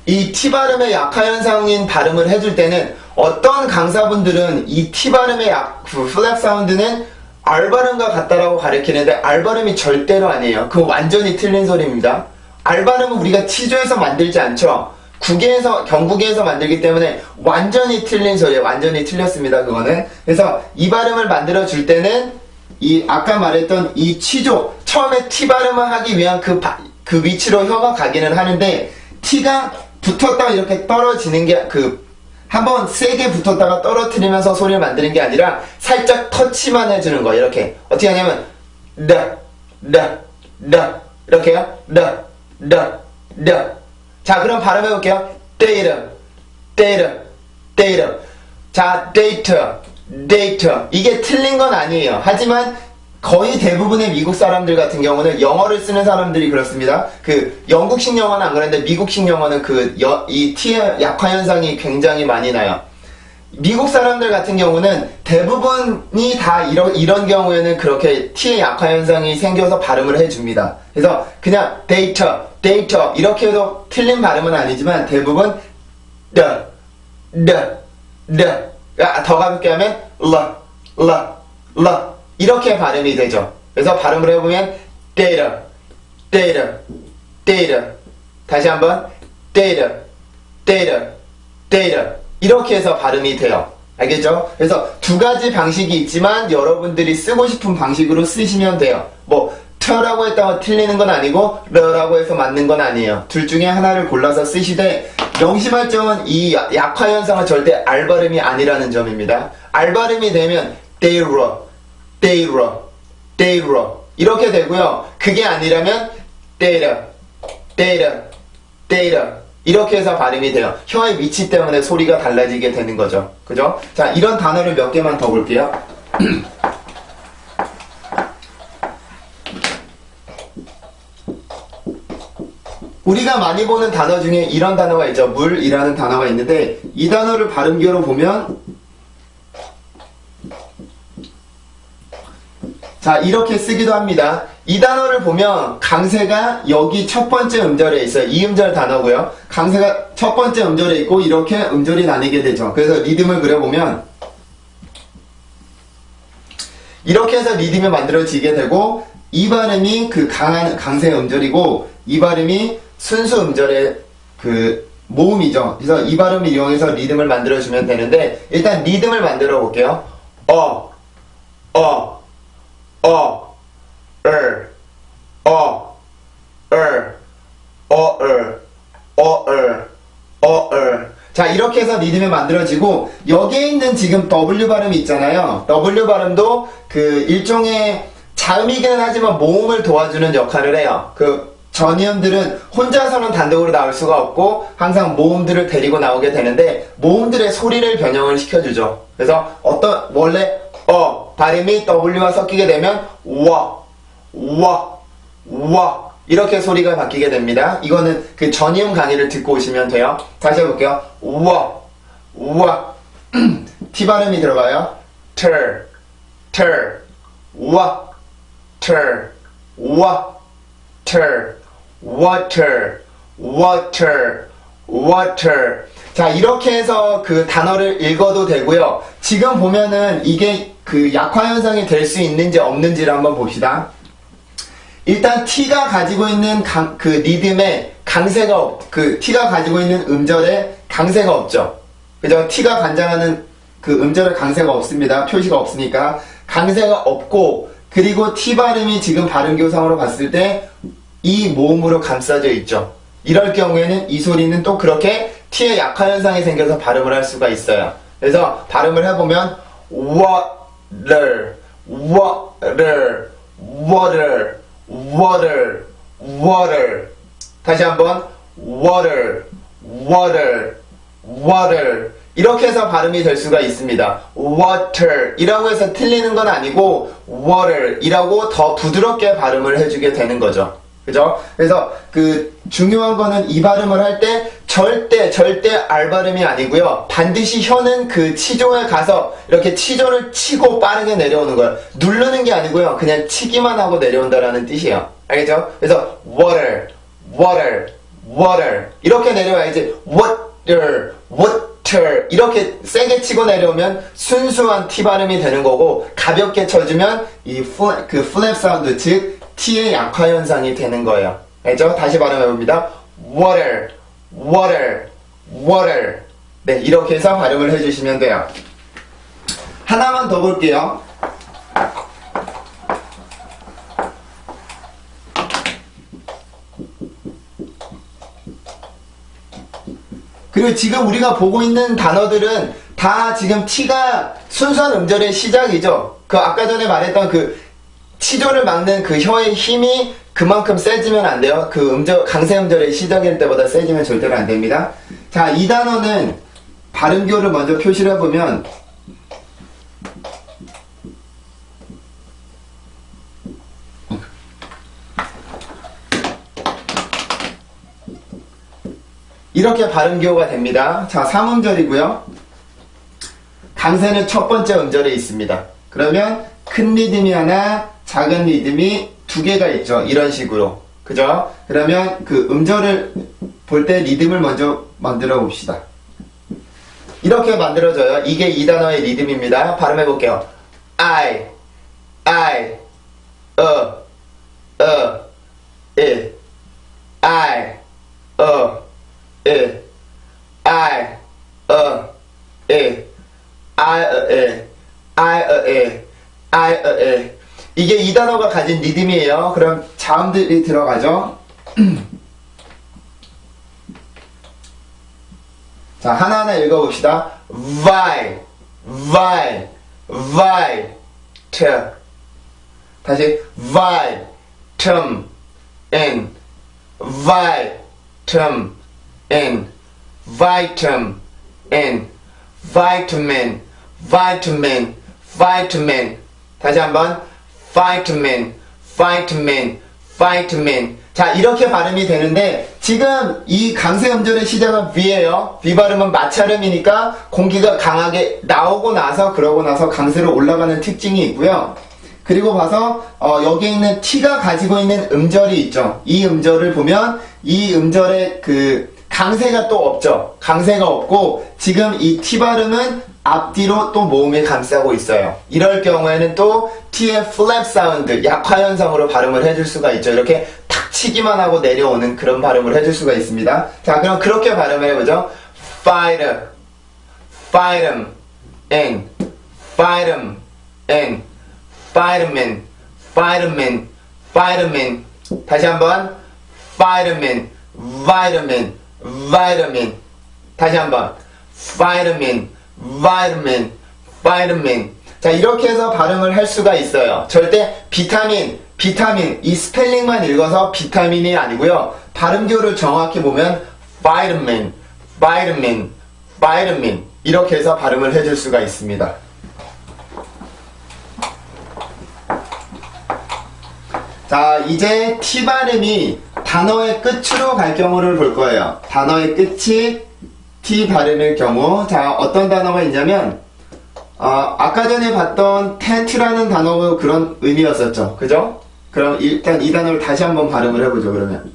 이 T 발음의 약화현상인 발음을 해줄 때는 어떤 강사분들은 이 T 발음의 플랩 사운드는 R 발음과 같다라고 가르치는데 R 발음이 절대로 아니에요. 그거 완전히 틀린 소리입니다. R 발음은 우리가 T조에서 만들지 않죠. 경국에서 만들기 때문에 완전히 틀린 소리예요. 완전히 틀렸습니다. 그거는. 그래서 이 발음을 만들어 줄 때는 아까 말했던 이 T조, 처음에 T 발음을 하기 위한 그 위치로 혀가 가기는 하는데 T가 붙었다가 이렇게 떨어지는 게 한번 세게 붙었다가 떨어뜨리면서 소리를 만드는 게 아니라 살짝 터치만 해주는 거예요. 이렇게 어떻게 하냐면 이렇게요. 자, 그럼 발음해 볼게요. data. 자, data. 이게 틀린 건 아니에요. 하지만 거의 대부분의 미국 사람들 같은 경우는 영어를 쓰는 사람들이 그렇습니다. 영국식 영어는 안 그런데 미국식 영어는 이 T의 약화 현상이 굉장히 많이 나요. 미국 사람들 같은 경우는 대부분이 다 이런 경우에는 그렇게 T의 약화 현상이 생겨서 발음을 해줍니다. 그래서 그냥 data 이렇게 해도 틀린 발음은 아니지만 대부분 더 가볍게 하면 이렇게 발음이 되죠. 그래서 발음을 해보면 data. 다시 한번 data. 이렇게 해서 발음이 돼요. 알겠죠? 그래서 두 가지 방식이 있지만 여러분들이 쓰고 싶은 방식으로 쓰시면 돼요. 트라고 했다고 틀리는 건 아니고 러라고 해서 맞는 건 아니에요. 둘 중에 하나를 골라서 쓰시되 명심할 점은 이 약화 현상은 절대 R 발음이 아니라는 점입니다. R 발음이 되면 data 이렇게 되고요. 그게 아니라면 data 이렇게 해서 발음이 돼요. 혀의 위치 때문에 소리가 달라지게 되는 거죠. 그죠? 자, 이런 단어를 몇 개만 더 볼게요. 우리가 많이 보는 단어 중에 이런 단어가 있죠. 물이라는 단어가 있는데 이 단어를 발음기로 보면 자, 이렇게 쓰기도 합니다. 이 단어를 보면 강세가 여기 첫 번째 음절에 있어요. 이 음절 단어고요. 강세가 첫 번째 음절에 있고 이렇게 음절이 나뉘게 되죠. 그래서 리듬을 그려보면 이렇게 해서 리듬이 만들어지게 되고 이 발음이 강한 강세 음절이고 이 발음이 순수 음절의 모음이죠. 그래서 이 발음을 이용해서 리듬을 만들어주면 되는데 일단 리듬을 만들어 볼게요. 자, 이렇게 해서 리듬이 만들어지고 여기에 있는 지금 W 발음이 있잖아요. W 발음도 일종의 자음이기는 하지만 모음을 도와주는 역할을 해요. 전이음들은 혼자서는 단독으로 나올 수가 없고 항상 모음들을 데리고 나오게 되는데 모음들의 소리를 변형을 시켜주죠. 그래서 원래 발음이 W와 섞이게 되면 와 이렇게 소리가 바뀌게 됩니다. 이거는 전이음 강의를 듣고 오시면 돼요. 다시 해볼게요. 와 T 발음이 들어가요. water. 자, 이렇게 해서 단어를 읽어도 되고요. 지금 보면은 이게 약화 현상이 될 수 있는지 없는지를 한번 봅시다. 일단 T가 가지고 있는 리듬에 강세가 T가 가지고 있는 음절에 강세가 없죠. 그죠? T가 관장하는 음절에 강세가 없습니다. 표시가 없으니까 강세가 없고 그리고 T 발음이 지금 발음교상으로 봤을 때 이 모음으로 감싸져 있죠. 이럴 경우에는 이 소리는 또 그렇게 T의 약화 현상이 생겨서 발음을 할 수가 있어요. 그래서 발음을 해보면 water. 다시 한번 water. 이렇게 해서 발음이 될 수가 있습니다. water 이라고 해서 틀리는 건 아니고 water 이라고 더 부드럽게 발음을 해주게 되는 거죠. 그죠? 그래서 중요한 거는 이 발음을 할 때 절대 알 발음이 아니고요. 반드시 혀는 그 치조에 가서 이렇게 치조를 치고 빠르게 내려오는 거예요. 누르는 게 아니고요. 그냥 치기만 하고 내려온다라는 뜻이에요. 알겠죠? 그래서 water, water, water 이렇게 내려와야지 water, water 이렇게 세게 치고 내려오면 순수한 T 발음이 되는 거고 가볍게 쳐주면 이 플랩 사운드 즉 T의 약화 현상이 되는 거예요. 알죠? 다시 발음해봅니다. water, water, water. 네, 이렇게 해서 발음을 해주시면 돼요. 하나만 더 볼게요. 그리고 지금 우리가 보고 있는 단어들은 다 지금 T가 순수한 음절의 시작이죠. 그 아까 전에 말했던 그 치조를 막는 그 혀의 힘이 그만큼 세지면 안 돼요. 그 음절, 강세 음절의 시작일 때보다 세지면 절대로 안 됩니다. 자, 이 단어는 발음교를 먼저 표시를 해보면 이렇게 발음교가 됩니다. 자, 3음절이고요. 강세는 첫 번째 음절에 있습니다. 그러면 큰 리듬이 하나, 작은 리듬이 두 개가 있죠. 이런 식으로. 그죠? 그러면 그 음절을 볼 때 리듬을 먼저 만들어 봅시다. 이렇게 만들어져요. 이게 이 단어의 리듬입니다. 발음해 볼게요. I, I, I, 이게 이 단어가 가진 리듬이에요. 그럼 자음들이 들어가죠. 자, 하나하나 읽어봅시다. Vi, Vi, Vi, T. 다시 Vi, Tum, N, Vi, Tum, N, Vitamin, N, Vitamin, Vitamin, Vitamin. 다시 한번 Vitamin, Vitamin, Vitamin. 자, 이렇게 발음이 되는데 지금 이 강세 음절의 시작은 V예요. V 발음은 마찰음이니까 공기가 강하게 나오고 나서 그러고 나서 강세로 올라가는 특징이 있고요. 그리고 봐서 여기 있는 T가 가지고 있는 음절이 있죠. 이 음절을 보면 이 음절의 그 강세가 또 없죠. 강세가 없고 지금 이 T 발음은 앞뒤로 또 모음을 감싸고 있어요. 이럴 경우에는 또 T의 플랩 사운드, 약화 현상으로 발음을 해줄 수가 있죠. 이렇게 탁 치기만 하고 내려오는 그런 발음을 해줄 수가 있습니다. 자, 그럼 그렇게 발음을 해보죠. Fighter, Fightem, N, Fightem, N, Vitamin, Vitamin, Vitamin. 다시 한번 Vitamin, Vitamin, Vitamin. 다시 한번 Vitamin, Vitamin, Vitamin. 자, 이렇게 해서 발음을 할 수가 있어요. 절대 비타민, 비타민 이 스펠링만 읽어서 비타민이 아니고요. 발음교를 정확히 보면 Vitamin, Vitamin, Vitamin 이렇게 해서 발음을 해줄 수가 있습니다. 자, 이제 T 발음이 단어의 끝으로 갈 경우를 볼 거예요. 단어의 끝이 T 발음일 경우. 자, 어떤 단어가 있냐면 아까 전에 봤던 텐트라는 단어도 그런 의미였었죠. 그죠? 그럼 일단 이 단어를 다시 한번 발음을 해보죠. 그러면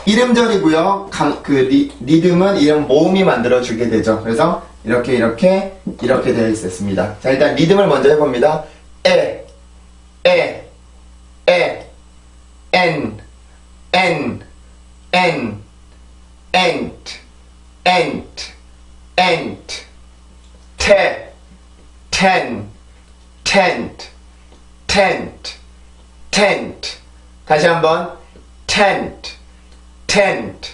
이름절이고요. 리듬은 이런 모음이 만들어주게 되죠. 그래서 이렇게 되어 있었습니다. 자, 일단 리듬을 먼저 해봅니다. 에, N, N, N, ant, ant, ant, te, ten, tent, tent, tent. 다시 한번 tent, tent,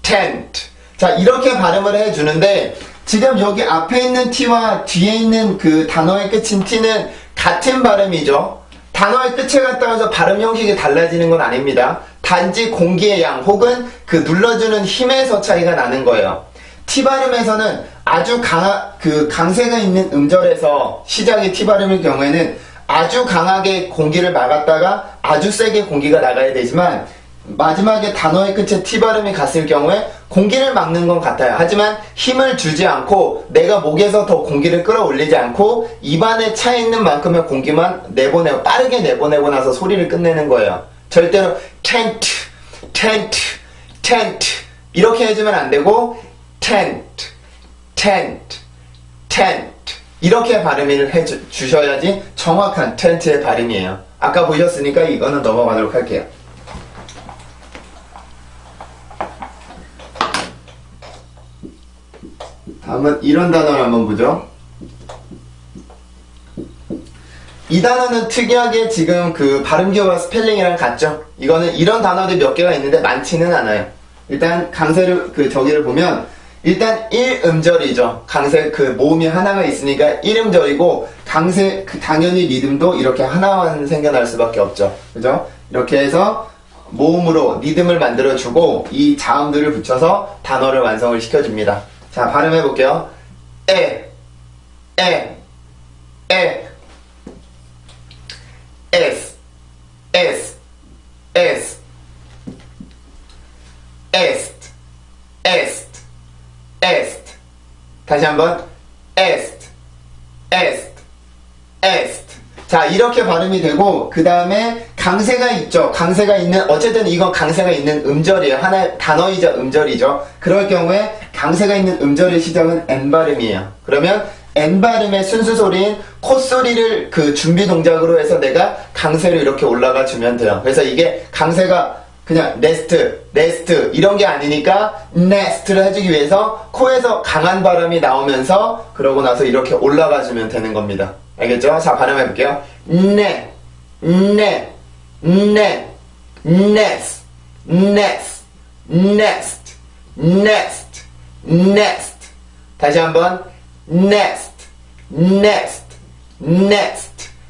tent. 자, 이렇게 발음을 해주는데 지금 여기 앞에 있는 T와 뒤에 있는 그 단어의 끝인 T는 같은 발음이죠. 단어의 끝에 갔다가서 발음 형식이 달라지는 건 아닙니다. 단지 공기의 양 혹은 그 눌러주는 힘에서 차이가 나는 거예요. T 발음에서는 아주 강세가 있는 음절에서 시작이 T 발음일 경우에는 아주 강하게 공기를 막았다가 아주 세게 공기가 나가야 되지만 마지막에 단어의 끝에 T 발음이 갔을 경우에 공기를 막는 건 같아요. 하지만 힘을 주지 않고 내가 목에서 더 공기를 끌어올리지 않고 입안에 차 있는 만큼의 공기만 내보내고 빠르게 내보내고 나서 소리를 끝내는 거예요. 절대로 텐트, 텐트, 텐트 이렇게 해주면 안 되고 텐트, 텐트, 텐트 이렇게 발음을 해주셔야지 정확한 텐트의 발음이에요. 아까 보셨으니까 이거는 넘어가도록 할게요. 다음은 이런 단어를 한번 보죠. 이 단어는 특이하게 지금 그 발음기호와 스펠링이랑 같죠? 이거는 이런 단어들이 몇 개가 있는데 많지는 않아요. 일단 강세를 저기를 보면 일단 1음절이죠. 강세 모음이 하나가 있으니까 1음절이고 강세 당연히 리듬도 이렇게 하나만 생겨날 수밖에 없죠. 그죠? 이렇게 해서 모음으로 리듬을 만들어주고 이 자음들을 붙여서 단어를 완성을 시켜줍니다. 자, 발음해 볼게요. 에스트, 다시 한번 에스트. 자, 이렇게 발음이 되고 그 다음에 강세가 있죠. 강세가 있는 어쨌든 이건 강세가 있는 음절이에요. 하나의 단어이자 음절이죠. 그럴 경우에 강세가 있는 음절의 시작은 N 발음이에요. 그러면 N 발음의 순수 소리인 콧소리를 준비 동작으로 해서 내가 강세로 이렇게 올라가 주면 돼요. 그래서 이게 강세가 그냥 네스트 이런 게 아니니까 네스트를 해주기 위해서 코에서 강한 발음이 나오면서 그러고 나서 이렇게 올라가 주면 되는 겁니다. 알겠죠? 자, 발음해 볼게요. next. 다시 한번 next.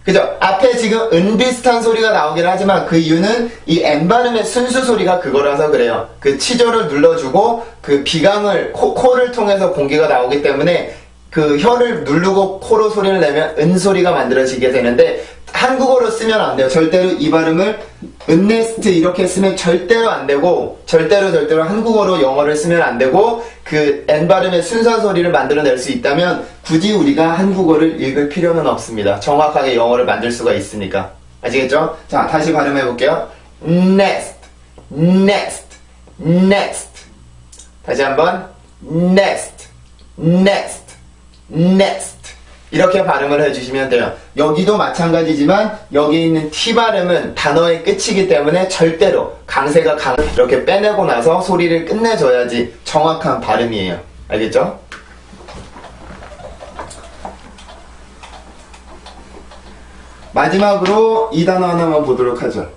그죠? 앞에 지금 은 비슷한 소리가 나오긴 하지만 그 이유는 이 N 발음의 순수 소리가 그거라서 그래요. 그 치조를 눌러주고 그 비강을 코를 통해서 공기가 나오기 때문에 그 혀를 누르고 코로 소리를 내면 은 소리가 만들어지게 되는데 한국어로 쓰면 안 돼요. 절대로 이 발음을 은네스트 이렇게 쓰면 절대로 안 되고 절대로 한국어로 영어를 쓰면 안 되고 그 N 발음의 순수한 소리를 만들어낼 수 있다면 굳이 우리가 한국어를 읽을 필요는 없습니다. 정확하게 영어를 만들 수가 있으니까. 아시겠죠? 자, 다시 발음해 볼게요. next. 다시 한번 next. 이렇게 발음을 해주시면 돼요. 여기도 마찬가지지만 여기 있는 T 발음은 단어의 끝이기 때문에 절대로 강세가 이렇게 빼내고 나서 소리를 끝내줘야지 정확한 발음이에요. 알겠죠? 마지막으로 이 단어 하나만 보도록 하죠.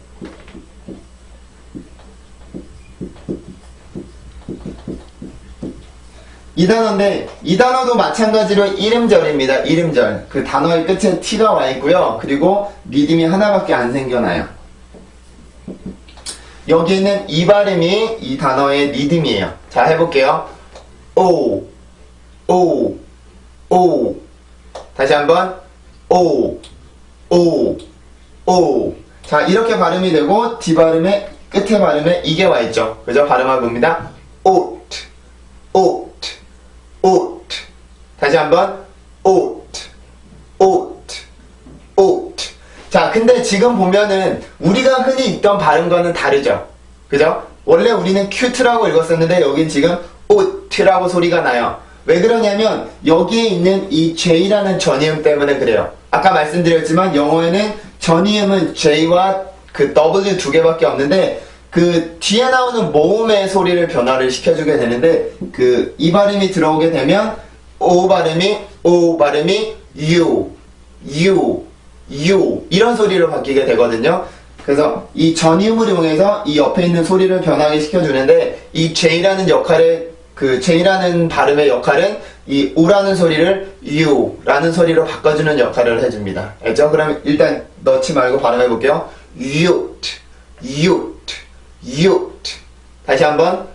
이 단어인데 이 단어도 마찬가지로 1음절입니다. 1음절. 그 단어의 끝에 T가 와 있고요. 그리고 리듬이 하나밖에 안 생겨나요. 여기는 이 발음이 이 단어의 리듬이에요. 자, 해볼게요. 오. 다시 한번 오. 자, 이렇게 발음이 되고 D 발음의 끝에 발음에 이게 와 있죠. 그죠? 발음해 봅니다. 옷. 다시 한번 옷. 자, 근데 지금 보면은 우리가 흔히 읽던 발음과는 다르죠. 그죠? 원래 우리는 큐트라고 읽었었는데 여긴 지금 옷이라고 소리가 나요. 왜 그러냐면 여기에 있는 이 J라는 전이음 때문에 그래요. 아까 말씀드렸지만 영어에는 전이음은 J와 그 W 두 개밖에 없는데 그 뒤에 나오는 모음의 소리를 변화를 시켜주게 되는데 이 발음이 들어오게 되면 O 발음이 U 이런 소리로 바뀌게 되거든요. 그래서 이 전이음을 이용해서 이 옆에 있는 소리를 변하게 시켜주는데 이 J라는 역할의 J라는 발음의 역할은 이 U라는 소리를 U라는 소리로 바꿔주는 역할을 해줍니다. 알죠? 그럼 일단 넣지 말고 발음해 볼게요. 다시 한번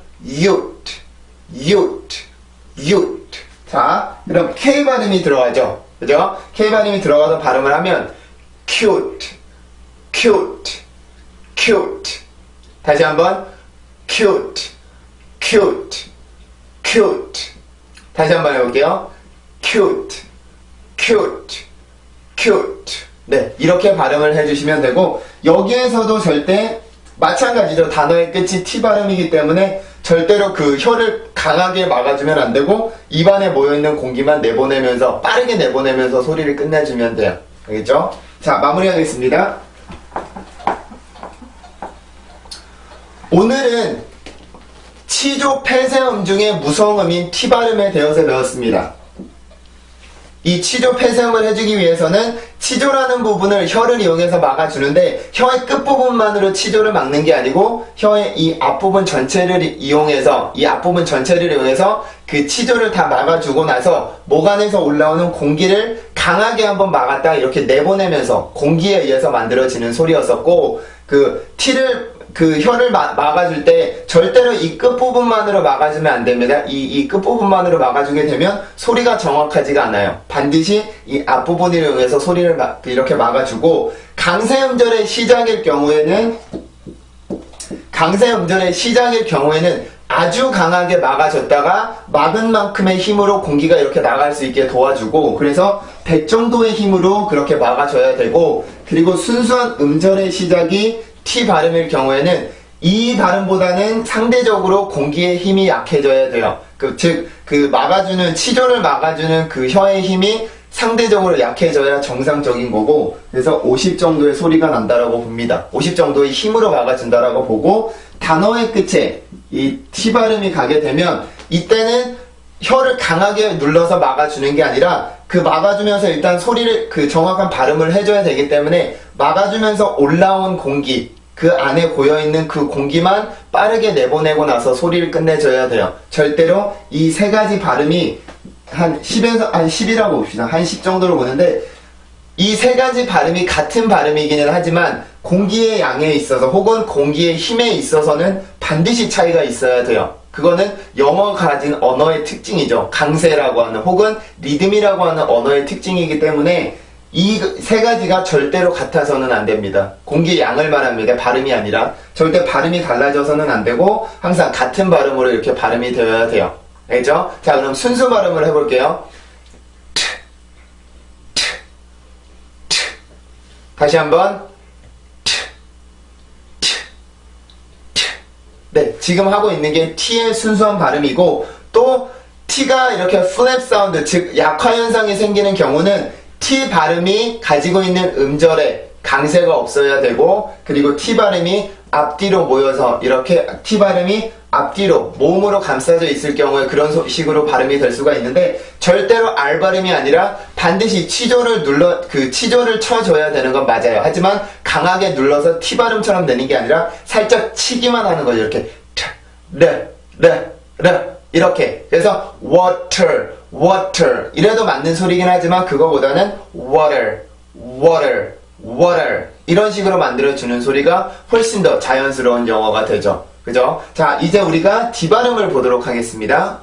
자, 그럼 K 발음이 들어가죠. 그죠? K 발음이 들어가서 발음을 하면 cute. 다시 한번 cute, cute, cute. 다시 한번 해볼게요. cute, cute, cute. 네, 이렇게 발음을 해주시면 되고, 여기에서도 절대 마찬가지죠. 단어의 끝이 T 발음이기 때문에 절대로 그 혀를 강하게 막아주면 안 되고, 입안에 모여있는 공기만 내보내면서, 빠르게 내보내면서 소리를 끝내주면 돼요. 알겠죠? 자, 마무리하겠습니다. 오늘은 치조 폐쇄음 중에 무성음인 T 발음에 대해서 배웠습니다. 이 치조 폐쇄음을 해주기 위해서는 치조라는 부분을 혀를 이용해서 막아주는데, 혀의 끝부분만으로 치조를 막는 게 아니고 혀의 이 앞부분 전체를 이용해서 그 치조를 다 막아주고 나서 목 안에서 올라오는 공기를 강하게 한번 막았다 이렇게 내보내면서 공기에 의해서 만들어지는 소리였었고, 그 혀를 막아줄 때 절대로 이 끝부분만으로 막아주면 안 됩니다. 이 끝부분만으로 막아주게 되면 소리가 정확하지가 않아요. 반드시 이 앞부분을 이용해서 소리를 이렇게 막아주고, 강세음절의 시작일 경우에는 아주 강하게 막아줬다가 막은 만큼의 힘으로 공기가 이렇게 나갈 수 있게 도와주고, 그래서 100 정도의 힘으로 그렇게 막아줘야 되고, 그리고 순수한 음절의 시작이 T 발음일 경우에는 이 발음보다는 상대적으로 공기의 힘이 약해져야 돼요. 치조를 막아주는 그 혀의 힘이 상대적으로 약해져야 정상적인 거고, 그래서 50 정도의 소리가 난다라고 봅니다. 50 정도의 힘으로 막아준다라고 보고, 단어의 끝에 이 T 발음이 가게 되면 이때는 혀를 강하게 눌러서 막아주는 게 아니라 그 막아주면서 일단 소리를 정확한 발음을 해줘야 되기 때문에 막아주면서 올라온 공기, 그 안에 고여있는 그 공기만 빠르게 내보내고 나서 소리를 끝내줘야 돼요. 절대로 이 세 가지 발음이 한 10이라고 봅시다. 한 10 정도로 보는데, 이 세 가지 발음이 같은 발음이기는 하지만 공기의 양에 있어서 혹은 공기의 힘에 있어서는 반드시 차이가 있어야 돼요. 그거는 영어가 가진 언어의 특징이죠. 강세라고 하는 혹은 리듬이라고 하는 언어의 특징이기 때문에 이 세 가지가 절대로 같아서는 안 됩니다. 공기의 양을 말합니다. 발음이 아니라. 절대 발음이 달라져서는 안 되고 항상 같은 발음으로 이렇게 발음이 되어야 돼요. 알겠죠? 자, 그럼 순수 발음을 해볼게요. 다시 한번. 네, 지금 하고 있는 게 T의 순수한 발음이고, 또 T가 이렇게 플랩 사운드, 즉 약화 현상이 생기는 경우는 T 발음이 가지고 있는 음절에 강세가 없어야 되고, 그리고 T 발음이 앞뒤로 모여서 이렇게 T 발음이 앞뒤로 몸으로 감싸져 있을 경우에 그런 식으로 발음이 될 수가 있는데, 절대로 R 발음이 아니라 반드시 치조를 쳐줘야 되는 건 맞아요. 하지만 강하게 눌러서 T 발음처럼 내는 게 아니라 살짝 치기만 하는 거죠. 이렇게 이렇게. 그래서 water 이래도 맞는 소리긴 하지만 그거보다는 water 이런 식으로 만들어주는 소리가 훨씬 더 자연스러운 영어가 되죠. 그죠? 자, 이제 우리가 D 발음을 보도록 하겠습니다.